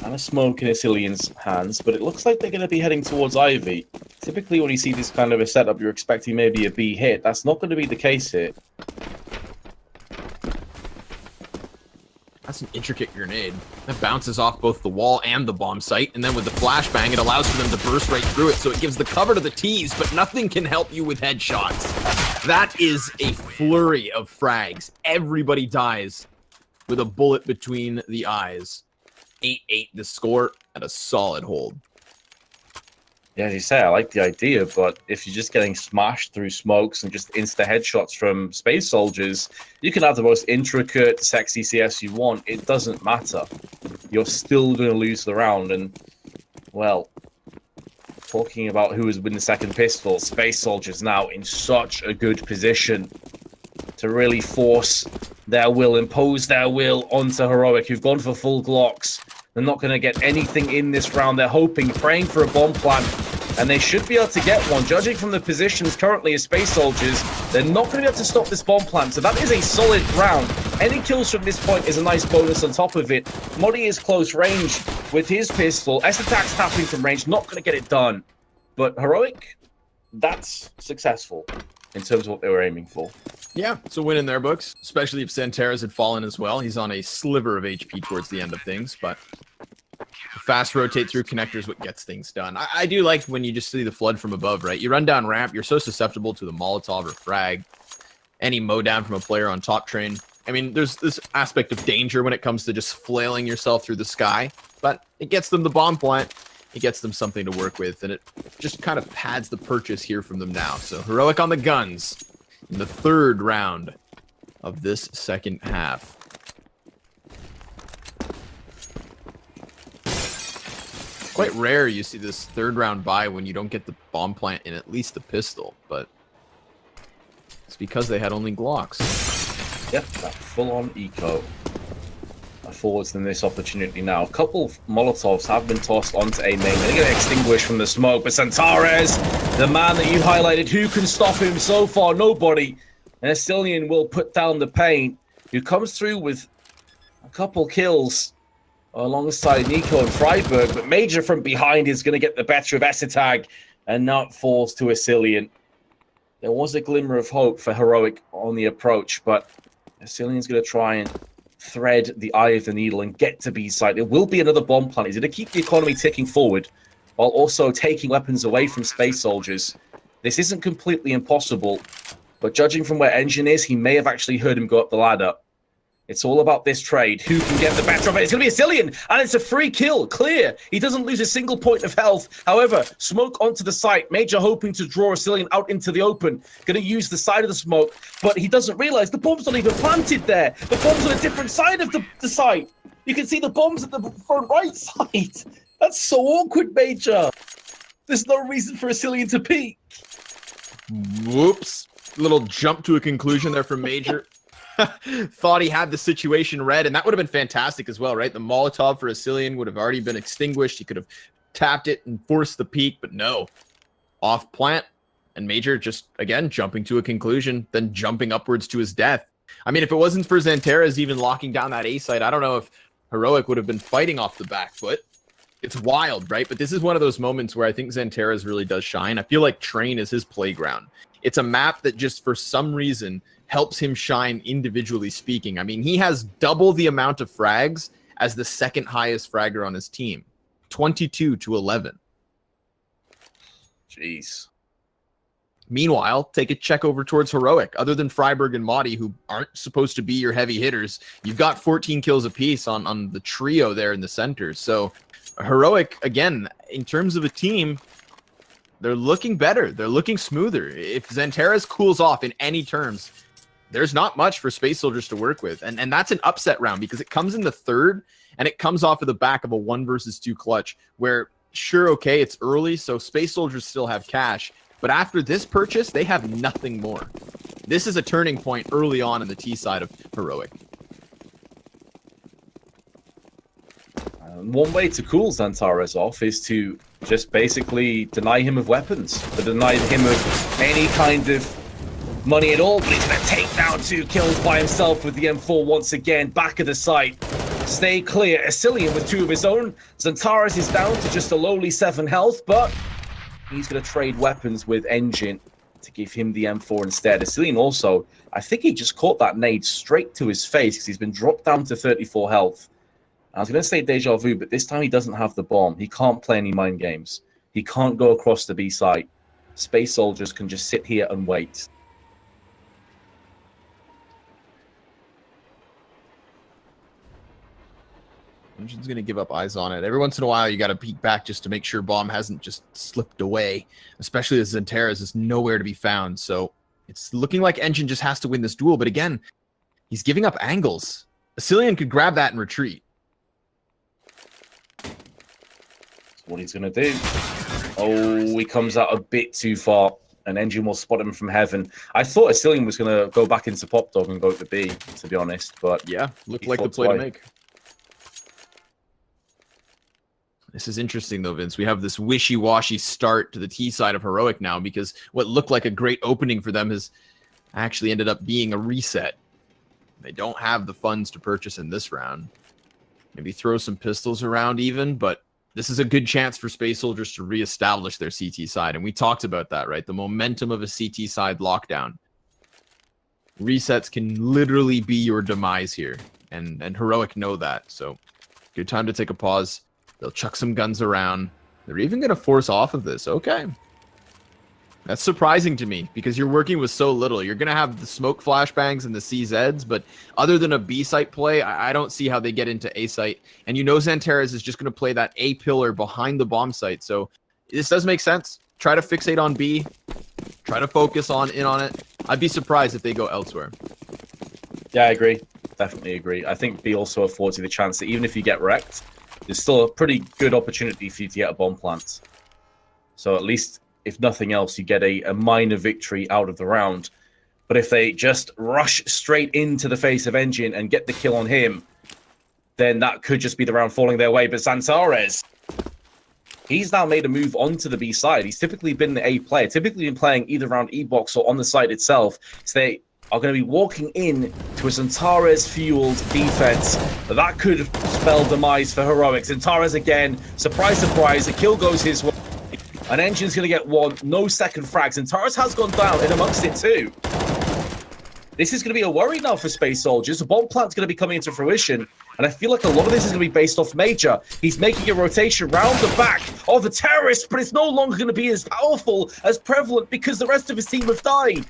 and a smoke in Asilian's hands, but it looks like they're going to be heading towards Ivy. Typically when you see this kind of a setup, you're expecting maybe a B hit. That's not going to be the case here. That's an intricate grenade. That bounces off both the wall and the bomb site, and then with the flashbang, it allows for them to burst right through it, so it gives the cover to the T's, but nothing can help you with headshots. That is a flurry of frags. Everybody dies with a bullet between the eyes. 8-8 the score, and a solid hold. Yeah, as you say, I like the idea, but if you're just getting smashed through smokes and just insta headshots from Space Soldiers, you can have the most intricate, sexy CS you want. It doesn't matter. You're still going to lose the round. And, well, talking about who has been the second pistol, Space Soldiers now in such a good position to really force their will, impose their will onto Heroic, who've gone for full Glocks. They're not going to get anything in this round. They're hoping, praying for a bomb plant, and they should be able to get one. Judging from the positions currently as Space Soldiers, they're not going to be able to stop this bomb plant, so that is a solid round. Any kills from this point is a nice bonus on top of it. Modi is close range with his pistol. S-Attack's tapping from range, not going to get it done. But Heroic, that's successful in terms of what they were aiming for. Yeah, it's a win in their books, especially if Xantares had fallen as well. He's on a sliver of HP towards the end of things, but fast rotate through connectors what gets things done. I do like when you just see the flood from above, right? You run down ramp, you're so susceptible to the Molotov or frag, any mow down from a player on top train. I mean, there's this aspect of danger when it comes to just flailing yourself through the sky, but it gets them the bomb plant. It gets them something to work with, and it just kind of pads the purchase here from them now. So Heroic on the guns in the third round of this second half. Quite rare you see this third round buy when you don't get the bomb plant in at least the pistol, but it's because they had only Glocks. Yep, that full-on eco affords them this opportunity now. A couple of Molotovs have been tossed onto A main. They're going to extinguish from the smoke, but Xantares, the man that you highlighted, who can stop him so far? Nobody. And Asilian will put down the paint, who comes through with a couple kills alongside Nico and Freiburg, but Major from behind is going to get the better of Esitag, and now it falls to Asilian. There was a glimmer of hope for Heroic on the approach, but Asilian's going to try and thread the eye of the needle and get to B side. It will be another bomb plant. He's going to keep the economy ticking forward while also taking weapons away from Space Soldiers. This isn't completely impossible, but judging from where Engine is, he may have actually heard him go up the ladder. It's all about this trade. Who can get the better of it? It's going to be Asilian, and it's a free kill. Clear. He doesn't lose a single point of health. However, smoke onto the site. Major hoping to draw Asilian out into the open. Going to use the side of the smoke, but he doesn't realize the bomb's not even planted there. The bomb's on a different side of the site. You can see the bombs at the front right side. That's so awkward, Major. There's no reason for Asilian to peek. Whoops. Little jump to a conclusion there from Major. Thought he had the situation read, and that would have been fantastic as well, right? The Molotov for Asilian would have already been extinguished. He could have tapped it and forced the peak, but no. Off plant, and Major just, again, jumping to a conclusion, then jumping upwards to his death. I mean, if it wasn't for Xanterra's even locking down that A site, I don't know if Heroic would have been fighting off the back foot. It's wild, right? But this is one of those moments where I think Xanterra's really does shine. I feel like Train is his playground. It's a map that just, for some reason, helps him shine individually speaking. I mean, he has double the amount of frags as the second highest fragger on his team. 22 to 11. Jeez. Meanwhile, take a check over towards Heroic. Other than Freiberg and Madi, who aren't supposed to be your heavy hitters, you've got 14 kills apiece on the trio there in the center. So Heroic, again, in terms of a team, they're looking better. They're looking smoother. If Xanterra's cools off in any terms, there's not much for Space Soldiers to work with. And that's an upset round because it comes in the third, and it comes off of the back of a 1 versus 2 clutch where, sure, okay, it's early, so Space Soldiers still have cash. But after this purchase, they have nothing more. This is a turning point early on in the T side of Heroic. One way to cool Xanterra's off is to just basically deny him of weapons, to deny him of any kind of money at all. But he's going to take down 2 kills by himself with the M4 once again, back of the site. Stay clear. Asilian with 2 of his own. Xanterra's is down to just a lowly 7 health, but he's going to trade weapons with Engine to give him the M4 instead. Asilian also, I think he just caught that nade straight to his face because he's been dropped down to 34 health. I was going to say deja vu, but this time he doesn't have the bomb. He can't play any mind games. He can't go across the B site. Space Soldiers can just sit here and wait. Engine's going to give up eyes on it. Every once in a while, you got to peek back just to make sure bomb hasn't just slipped away, especially as Xanterra's is nowhere to be found. So it's looking like Engine just has to win this duel. But again, he's giving up angles. Asilian could grab that and retreat. That's what he's going to do. Oh, he comes out a bit too far, and Engine will spot him from heaven. I thought Asilian was going to go back into Pop Dog and go to B, to be honest. But yeah, looked like the play to make. This is interesting, though, Vince. We have this wishy-washy start to the T side of Heroic now because what looked like a great opening for them has actually ended up being a reset. They don't have the funds to purchase in this round. Maybe throw some pistols around even, but this is a good chance for Space Soldiers to reestablish their CT side. And we talked about that, right? The momentum of a CT side lockdown. Resets can literally be your demise here. And Heroic know that. So good time to take a pause. They'll chuck some guns around. They're even going to force off of this. Okay. That's surprising to me because you're working with so little. You're going to have the smoke flashbangs and the CZs, but other than a B site play, I don't see how they get into A site. And you know Xanterra's is just going to play that A pillar behind the bomb site. So this does make sense. Try to fixate on B. Try to focus in on it. I'd be surprised if they go elsewhere. yeah, I agree. Definitely agree. I think B also affords you the chance that even if you get wrecked, there's still a pretty good opportunity for you to get a bomb plant. So at least, if nothing else, you get a minor victory out of the round. But if they just rush straight into the face of Engine and get the kill on him, then that could just be the round falling their way. But Xanterra's, he's now made a move onto the B side. He's typically been the A player, typically been playing either around E-box or on the site itself. So they are going to be walking in to a Xanterra's-fueled defense. That could spell demise for Heroic. Xanterra's again, surprise, surprise, a kill goes his way. An Engine's going to get one, no second frags. Xanterra's has gone down in amongst it too. This is going to be a worry now for Space Soldiers. The bomb plant's going to be coming into fruition, and I feel like a lot of this is going to be based off Major. He's making a rotation round the back of the terrorist, but it's no longer going to be as powerful, as prevalent, because the rest of his team have died.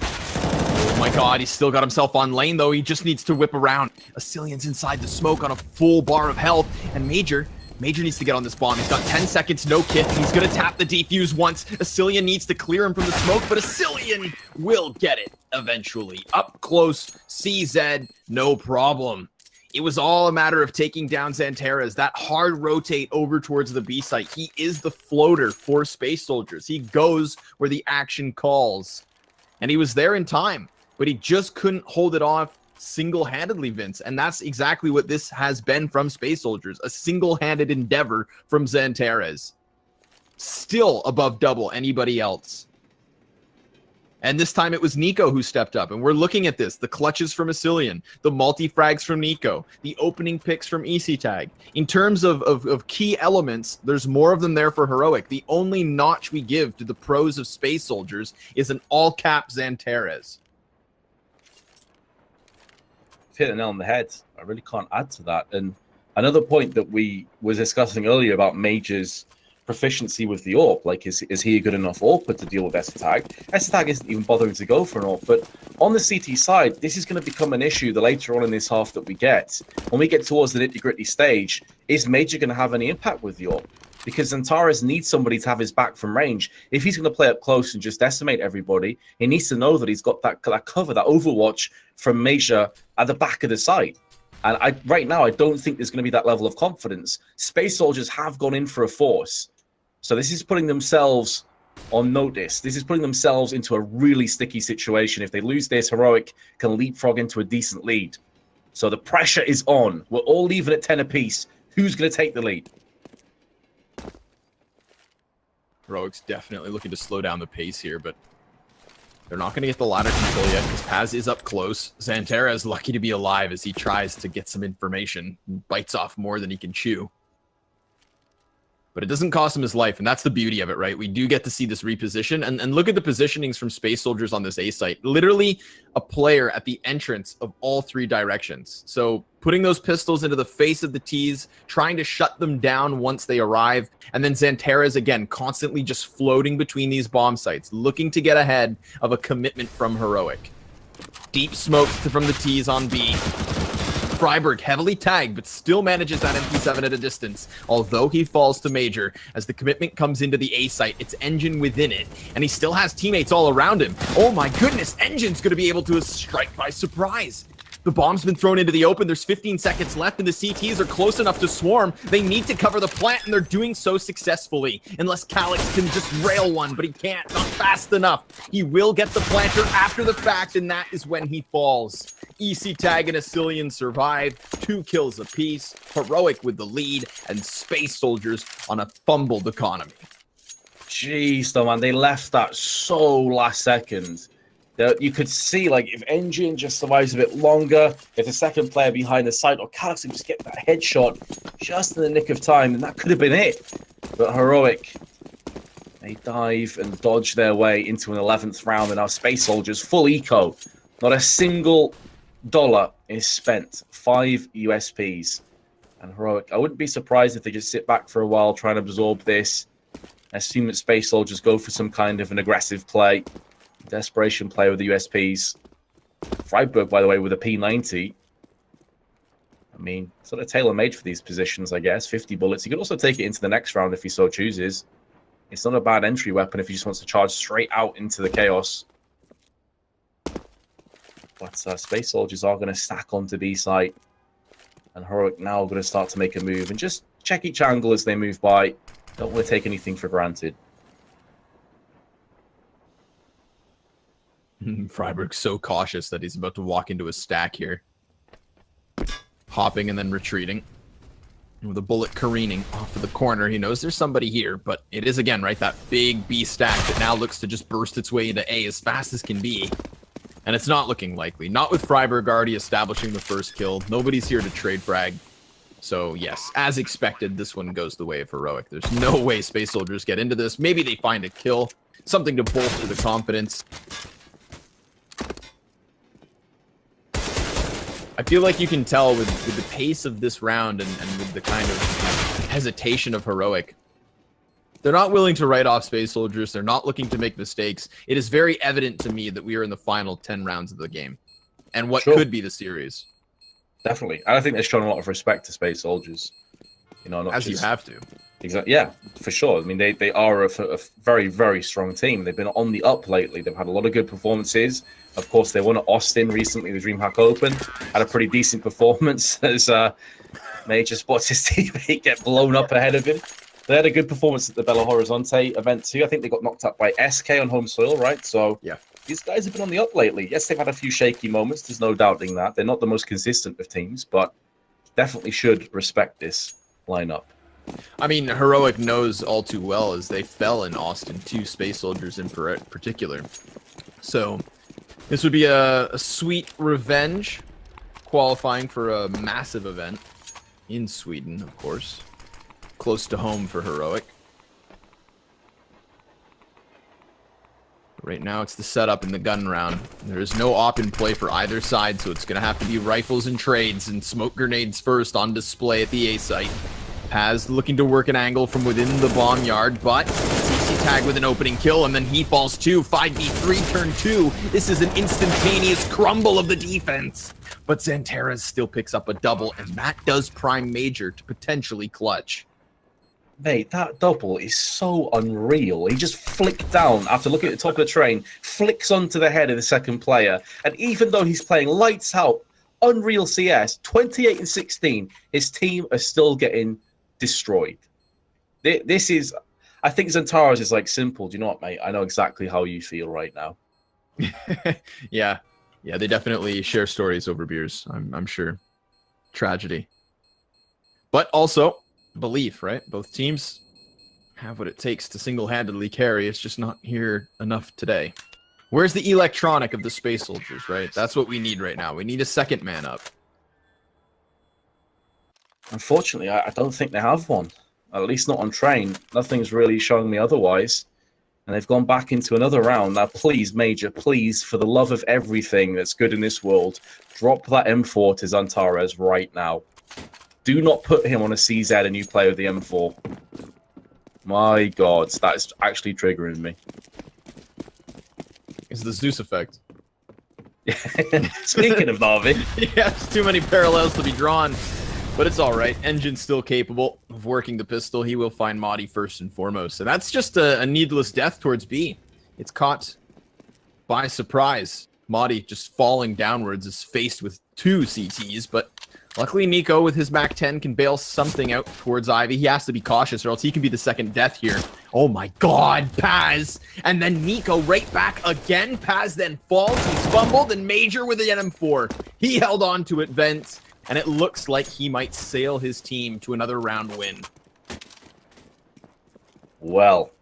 Oh my god, he's still got himself on lane, though. He just needs to whip around. Asilian's inside the smoke on a full bar of health, and Major needs to get on this bomb. He's got 10 seconds, no kit. He's going to tap the defuse once. Asilian needs to clear him from the smoke, but Asilian will get it eventually. Up close, CZ, no problem. It was all a matter of taking down Xanterra's. That hard rotate over towards the B site. He is the floater for Space Soldiers. He goes where the action calls. And he was there in time, but he just couldn't hold it off. single-handedly, Vince. And that's exactly what this has been from Space Soldiers, a single-handed endeavor from Zantares. Still above double anybody else. And this time it was Nico who stepped up. And we're looking at this. The clutches from Asilian, the multi-frags from Nico, the opening picks from EasyTag. In terms of key elements, there's more of them there for Heroic. The only notch we give to the pros of Space Soldiers is an all-cap Zantares. Hit the nail on the head. I really can't add to that. And another point that we were discussing earlier about Major's proficiency with the AWP, like is he a good enough AWPer to deal with EsseTag? EsseTag isn't even bothering to go for an AWP, but on the CT side, this is going to become an issue the later on in this half that we get. When we get towards the nitty-gritty stage, is Major going to have any impact with the AWP? Because Zantares needs somebody to have his back from range. If he's going to play up close and just decimate everybody, he needs to know that he's got that cover, that overwatch from Major at the back of the site. And right now, I don't think there's going to be that level of confidence. Space Soldiers have gone in for a force. So this is putting themselves on notice. This is putting themselves into a really sticky situation. If they lose this, Heroic can leapfrog into a decent lead. So the pressure is on. We're all leaving at 10 apiece. Who's going to take the lead? Heroic's definitely looking to slow down the pace here, but they're not going to get the ladder control yet because Paz is up close. Xantera is lucky to be alive as he tries to get some information. Bites off more than he can chew. But it doesn't cost him his life, and that's the beauty of it, right? We do get to see this reposition, and look at the positionings from Space Soldiers on this A site. Literally a player at the entrance of all three directions. So putting those pistols into the face of the T's, trying to shut them down once they arrive, and then Xantera's, again, constantly just floating between these bomb sites, looking to get ahead of a commitment from Heroic. Deep smokes from the T's on B. Freiburg heavily tagged, but still manages that MP7 at a distance, although he falls to Major. As the commitment comes into the A site, it's Engine within it, and he still has teammates all around him. Oh my goodness, Engine's going to be able to strike by surprise. The bomb's been thrown into the open. There's 15 seconds left, and the CTs are close enough to swarm. They need to cover the plant, and they're doing so successfully. Unless Calyx can just rail one, but he can't. Not fast enough. He will get the planter after the fact, and that is when he falls. EasyTag and Asilian survive. 2 kills apiece. Heroic with the lead, and Space Soldiers on a fumbled economy. Jeez, though, man. They left that so last second. You could see, like, if Engine just survives a bit longer, if the second player behind the site or Calyx can just get that headshot just in the nick of time, then that could have been it. But Heroic, they dive and dodge their way into an 11th round, and our Space Soldiers full eco. Not a single dollar is spent. 5 USPs. And Heroic, I wouldn't be surprised if they just sit back for a while, try and absorb this. I assume that Space Soldiers go for some kind of an aggressive play. Desperation play with the USPs. Freiburg, by the way, with a P90. I mean, sort of tailor-made for these positions, I guess. 50 bullets. He could also take it into the next round if he so chooses. It's not a bad entry weapon if he just wants to charge straight out into the chaos. But Space Soldiers are going to stack onto B site. And Heroic now going to start to make a move. And just check each angle as they move by. Don't want to take anything for granted. Freiburg's so cautious that he's about to walk into a stack here. Hopping and then retreating. And with a bullet careening off of the corner, he knows there's somebody here, but it is, again, right, that big B stack that now looks to just burst its way into A as fast as can be. And it's not looking likely. Not with Freiburg already establishing the first kill. Nobody's here to trade frag. So, yes, as expected, this one goes the way of Heroic. There's no way Space Soldiers get into this. Maybe they find a kill. Something to bolster the confidence. I feel like you can tell with the pace of this round and with the kind of hesitation of Heroic. They're not willing to write off Space Soldiers. They're not looking to make mistakes. It is very evident to me that we are in the final 10 rounds of the game. And what could be the series. Definitely. And I think they're showing a lot of respect to Space Soldiers. You know, not as just... you have to. Exactly. Yeah, for sure. I mean, they are a very, very strong team. They've been on the up lately. They've had a lot of good performances. Of course, they won at Austin recently, the Dreamhack Open. Had a pretty decent performance as Major spots his teammate get blown up ahead of him. They had a good performance at the Belo Horizonte event too. I think they got knocked up by SK on home soil, right? So yeah, these guys have been on the up lately. Yes, they've had a few shaky moments. There's no doubting that. They're not the most consistent of teams, but definitely should respect this lineup. I mean, Heroic knows all too well as they fell in Austin 2 Space Soldiers in particular. So this would be a sweet revenge, qualifying for a massive event in Sweden, of course. Close to home for Heroic. Right now, it's the setup in the gun round. There is no op in play for either side, so it's going to have to be rifles and trades and smoke grenades first on display at the A site. Paz looking to work an angle from within the bomb yard, but CC tag with an opening kill, and then he falls too. 5v3 turn 2. This is an instantaneous crumble of the defense. But Xantares still picks up a double, and that does prime Major to potentially clutch. Mate, that double is so unreal. He just flicked down after looking at the top of the train, flicks onto the head of the second player, and even though he's playing lights out, unreal CS, 28 and 16, his team are still getting destroyed. This is, I think Xantares is like simple. Do you know what, mate? I know exactly how you feel right now. Yeah, they definitely share stories over beers, I'm sure. Tragedy. But also belief, right? Both teams have what it takes to single-handedly carry. It's just not here enough today. Where's the electronic of the Space Soldiers, right? That's what we need right now. We need a second man up. Unfortunately, I don't think they have one. At least not on train. Nothing's really showing me otherwise. And they've gone back into another round. Now, please, Major, please, for the love of everything that's good in this world, drop that M4 to Xantares right now. Do not put him on a CZ and you play with the M4. My God, that is actually triggering me. It's the Zeus effect. Speaking of Marvin. Yeah, there's too many parallels to be drawn. But it's all right. Engine's still capable of working the pistol. He will find Madi first and foremost. So that's just a needless death towards B. It's caught by surprise. Madi just falling downwards is faced with 2 CTs, but luckily Nico with his Mac 10 can bail something out towards Ivy. He has to be cautious or else he can be the second death here. Oh my God, Paz! And then Nico right back again. Paz then falls, he's fumbled, and Major with an M4. He held on to it, Vent. And it looks like he might sail his team to another round win. Well,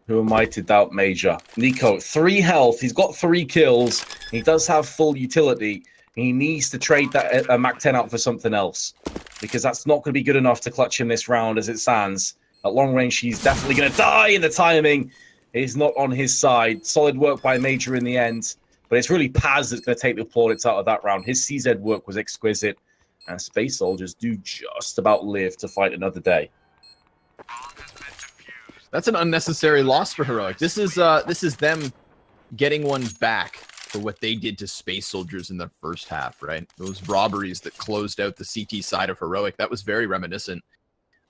who am I to doubt Major? Nico, 3 health. He's got 3 kills. He does have full utility. He needs to trade that Mac 10 out for something else. Because that's not going to be good enough to clutch him this round as it stands. At long range, he's definitely going to die, and the timing is not on his side. Solid work by Major in the end. But it's really Paz that's going to take the plaudits out of that round. His CZ work was exquisite. And Space Soldiers do just about live to fight another day. That's an unnecessary loss for Heroic. This is them getting one back for what they did to Space Soldiers in the first half, right? Those robberies that closed out the CT side of Heroic. That was very reminiscent.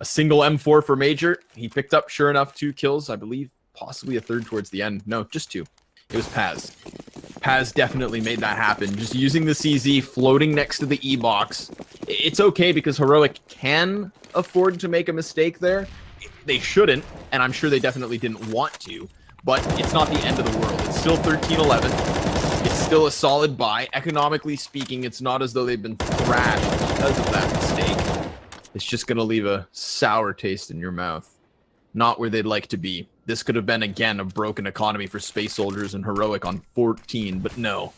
A single M4 for Major. He picked up, sure enough, 2 kills, I believe. Possibly a third towards the end. No, just 2. It was Paz. Paz definitely made that happen. Just using the CZ, floating next to the E-box. It's okay because Heroic can afford to make a mistake there. They shouldn't, and I'm sure they definitely didn't want to, but it's not the end of the world. It's still 13-11. It's still a solid buy. Economically speaking, it's not as though they've been thrashed because of that mistake. It's just going to leave a sour taste in your mouth. Not where they'd like to be. This could have been, again, a broken economy for Space Soldiers and Heroic on 14, but no.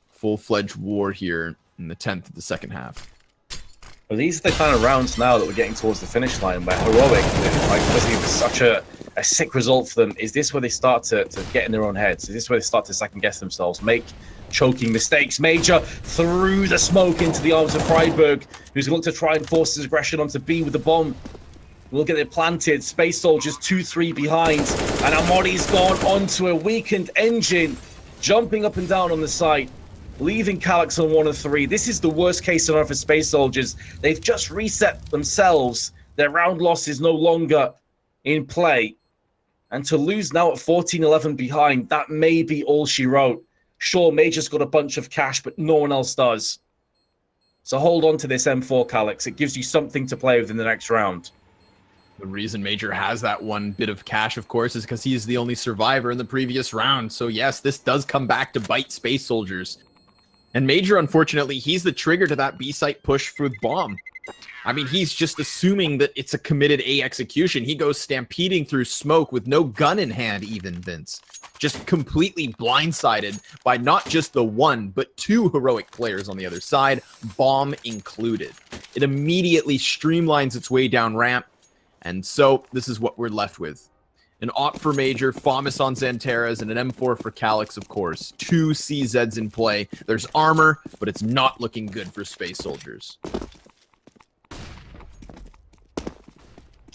Full-fledged war here in the 10th of the second half. Well, these are the kind of rounds now that we're getting towards the finish line where Heroic, like, obviously it was such a sick result for them. Is this where they start to get in their own heads? Is this where they start to second-guess themselves, make choking mistakes? Major threw the smoke into the arms of Freiburg, who's going to try and force his aggression onto B with the bomb. We'll get it planted. Space Soldiers 2-3 behind. And Amori's gone onto a weakened engine, jumping up and down on the site, leaving Calyx on 1 of 3. This is the worst case scenario for Space Soldiers. They've just reset themselves. Their round loss is no longer in play. And to lose now at 14-11 behind, that may be all she wrote. Sure, Major's got a bunch of cash, but no one else does. So hold on to this M4, Calyx. It gives you something to play with in the next round. The reason Major has that one bit of cash, of course, is because he's the only survivor in the previous round. So yes, this does come back to bite Space Soldiers. And Major, unfortunately, he's the trigger to that B site push for bomb. I mean, he's just assuming that it's a committed A execution. He goes stampeding through smoke with no gun in hand even, Vince. Just completely blindsided by not just the one, but two heroic players on the other side, bomb included. It immediately streamlines its way down ramp. And so this is what we're left with. An AWP for Major, FAMAS on Xanteras, and an M4 for Calyx, of course. Two CZs in play. There's armor, but it's not looking good for Space Soldiers.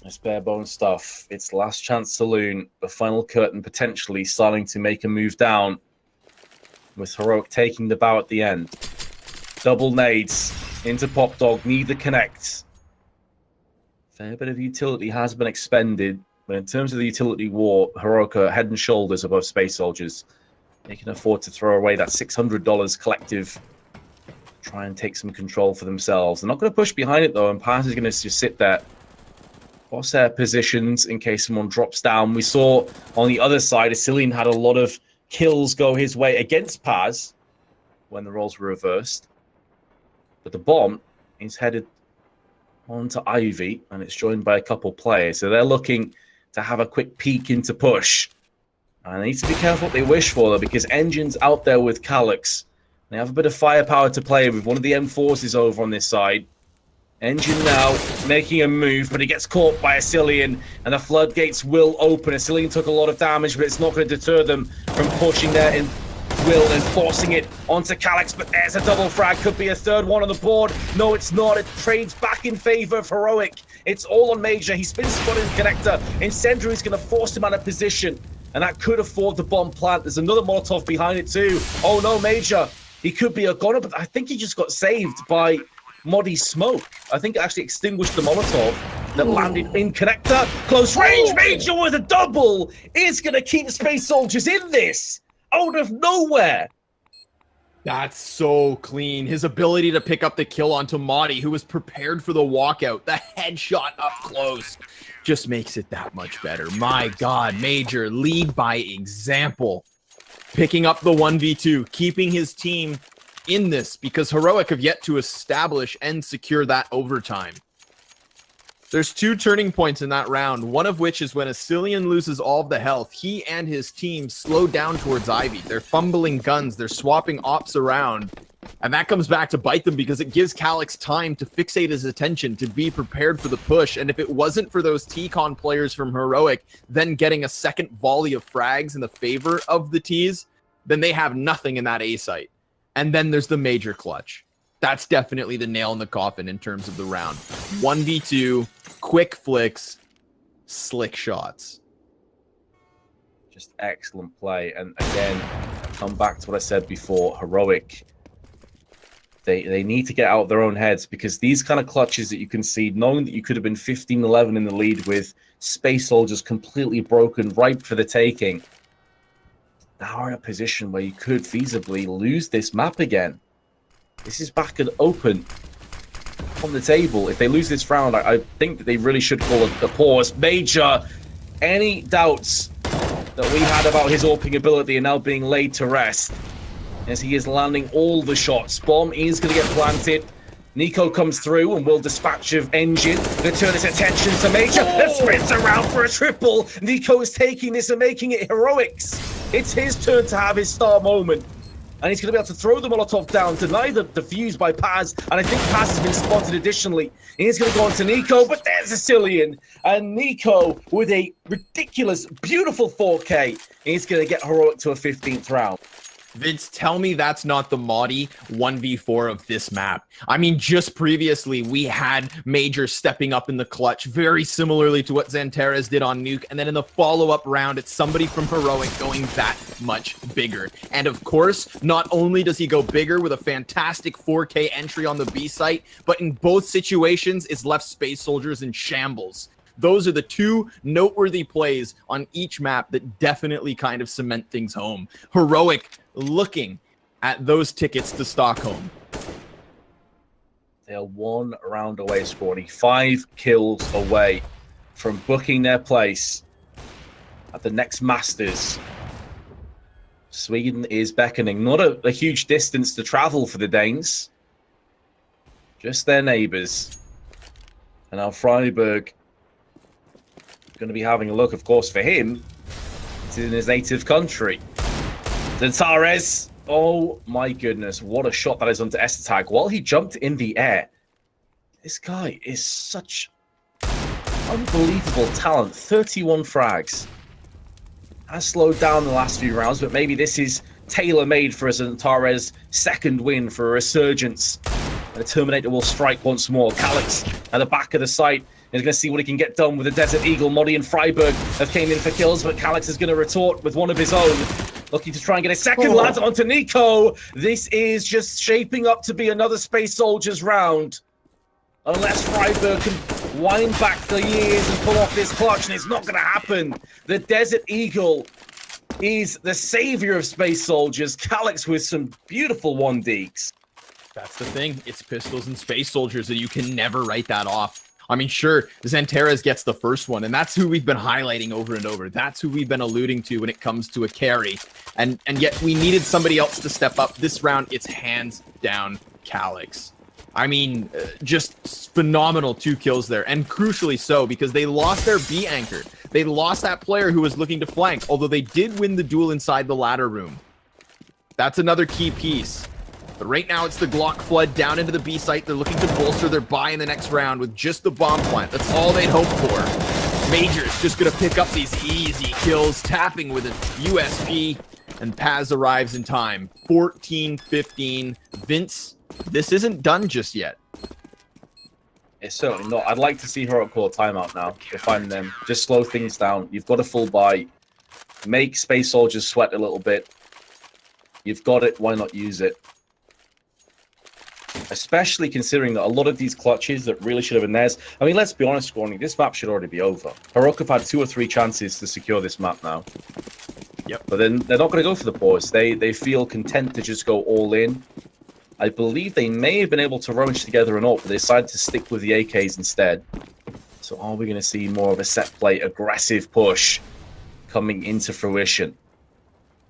It's bare bone stuff. It's last chance saloon. The final curtain potentially starting to make a move down, with Heroic taking the bow at the end. Double nades into Pop Dog. Neither connects. Fair bit of utility has been expended, but in terms of the utility war, Heroic are head and shoulders above Space Soldiers. They can afford to throw away that $600 collective, try and take some control for themselves. They're not going to push behind it though, and Paz is going to just sit there. Crosshair positions in case someone drops down. We saw on the other side, Asilian had a lot of kills go his way against Paz when the roles were reversed. But the bomb is headed onto Ivy, and it's joined by a couple players. So they're looking to have a quick peek into push. And they need to be careful what they wish for, though, because Engine's out there with Calyx. They have a bit of firepower to play with. One of the M4s is over on this side. Engine now making a move, but he gets caught by Asilian, and the floodgates will open. Asilian took a lot of damage, but it's not going to deter them from pushing there in will and forcing it onto Calyx. But there's a double frag. Could be a third one on the board. No, it's not. It trades back in favor of Heroic. It's all on Major. He spins spot in connector. Incendiary's going to force him out of position, and that could afford the bomb plant. There's another Molotov behind it too. Oh no, Major. He could be a goner, but I think he just got saved by Moddy's smoke. I think it actually extinguished the Molotov that landed in connector. Close range. Major with a double is going to keep Space Soldiers in this out of nowhere. That's so clean. His ability to pick up the kill onto Moddy, who was prepared for the walkout, the headshot up close, just makes it that much better. My God, Major, lead by example. Picking up the 1v2, keeping his team in this, because Heroic have yet to establish and secure that overtime. There's two turning points in that round, one of which is when Asilian loses all of the health. He and his team slow down towards Ivy. They're fumbling guns, they're swapping ops around, and that comes back to bite them because it gives Calyx time to fixate his attention, to be prepared for the push. And if it wasn't for those T-Con players from Heroic then getting a second volley of frags in the favor of the Ts, then they have nothing in that A site. And then there's the Major clutch. That's definitely the nail in the coffin in terms of the round. 1v2, quick flicks, slick shots. Just excellent play. And again, come back to what I said before, Heroic, they need to get out of their own heads, because these kind of clutches that you concede, knowing that you could have been 15-11 in the lead with Space Soldiers completely broken, ripe for the taking, now are in a position where you could feasibly lose this map again. This is back and open on the table. If they lose this round, I think that they really should call a pause. Major, any doubts that we had about his AWPing ability are now being laid to rest, as he is landing all the shots. Bomb is going to get planted. Nico comes through and will dispatch of Engine. Going to turn his attention to Major. And spins around for a triple. Nico is taking this and making it Heroics. It's his turn to have his star moment. And he's going to be able to throw the Molotov down, deny the defuse by Paz. And I think Paz has been spotted additionally. He's going to go on to Nico, but there's Asilian. And Nico with a ridiculous, beautiful 4K. He's going to get Heroic to a 15th round. Vince, tell me that's not the Moddy 1v4 of this map. I mean, just previously, we had Major stepping up in the clutch, very similarly to what Xanteras did on Nuke, and then in the follow-up round, it's somebody from Heroic going that much bigger. And of course, not only does he go bigger with a fantastic 4K entry on the B site, but in both situations, it's left Space Soldiers in shambles. Those are the two noteworthy plays on each map that definitely kind of cement things home. Heroic looking at those tickets to Stockholm. They are one round away, Scrawny. 5 kills away from booking their place at the next Masters. Sweden is beckoning. Not a huge distance to travel for the Danes. Just their neighbours. And now Freiburg going to be having a look, of course, for him. It's in his native country. Zantares. Oh my goodness. What a shot that is onto Estetag. While he jumped in the air. This guy is such unbelievable talent. 31 frags. Has slowed down the last few rounds, but maybe this is tailor-made for a Zantares second win for a resurgence. And the Terminator will strike once more. Calix at the back of the site is going to see what he can get done with the Desert Eagle. Modi and Freiburg have came in for kills, but Calix is going to retort with one of his own. Looking to try and get a second lad onto Nico. This is just shaping up to be another Space Soldiers round. Unless Freiburg can wind back the years and pull off this clutch, and it's not going to happen. The Desert Eagle is the savior of Space Soldiers. Calix with some beautiful 1-deeks. That's the thing. It's pistols and Space Soldiers, and you can never write that off. I mean, sure, Zantares gets the first one, and that's who we've been highlighting over and over. That's who we've been alluding to when it comes to a carry. And yet we needed somebody else to step up. This round, it's hands down Calix. I mean, just phenomenal 2 kills there, and crucially so, because they lost their B anchor. They lost that player who was looking to flank, although they did win the duel inside the ladder room. That's another key piece. But right now, it's the Glock flood down into the B site. They're looking to bolster their buy in the next round with just the bomb plant. That's all they'd hope for. Major's just going to pick up these easy kills, tapping with a USP, and Paz arrives in time. 14-15. Vince, this isn't done just yet. It's certainly not. I'd like to see Heroic call a timeout now if I'm them. Just slow things down. You've got a full buy. Make Space Soldiers sweat a little bit. You've got it. Why not use it? Especially considering that a lot of these clutches that really should have been theirs. I mean, let's be honest, Scorning, this map should already be over. Heroic have had 2 or 3 chances to secure this map now. Yep. But then they're not going to go for the pause. They feel content to just go all in. I believe they may have been able to rummage together an ult, but they decided to stick with the AKs instead. So are we going to see more of a set play, aggressive push coming into fruition?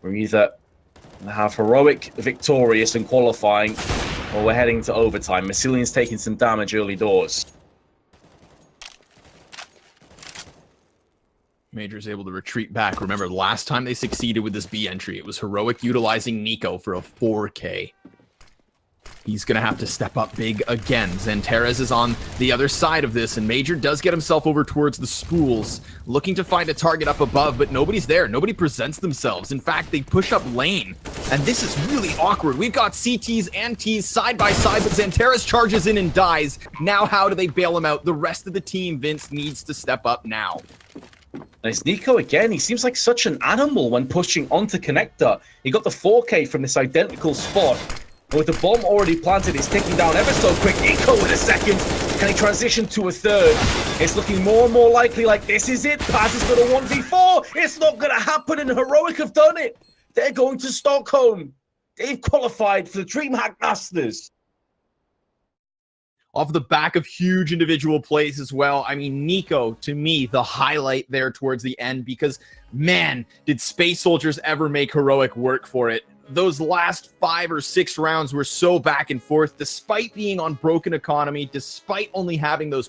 We're either going to have Heroic victorious and qualifying, or we're heading to overtime. Massilian's taking some damage early doors. Major's able to retreat back. Remember, last time they succeeded with this B entry, it was Heroic utilizing Nico for a 4K. He's going to have to step up big again. Zantares is on the other side of this, and Major does get himself over towards the spools, looking to find a target up above, but nobody's there. Nobody presents themselves. In fact, they push up lane, and this is really awkward. We've got CTs and Ts side by side, but Zantares charges in and dies. Now how do they bail him out? The rest of the team, Vince, needs to step up now. Nice. Nico again. He seems like such an animal when pushing onto Connector. He got the 4K from this identical spot. And with the bomb already planted, it's ticking down ever so quick. Nico in a second. Can he transition to a third? It's looking more and more likely like this is it. Paz is going to 1v4. It's not going to happen, and Heroic have done it. They're going to Stockholm. They've qualified for the Dreamhack Masters. Off the back of huge individual plays as well. I mean, Nico, to me, the highlight there towards the end, because, man, did Space Soldiers ever make Heroic work for it. Those last 5 or 6 rounds were so back and forth, despite being on broken economy, despite only having those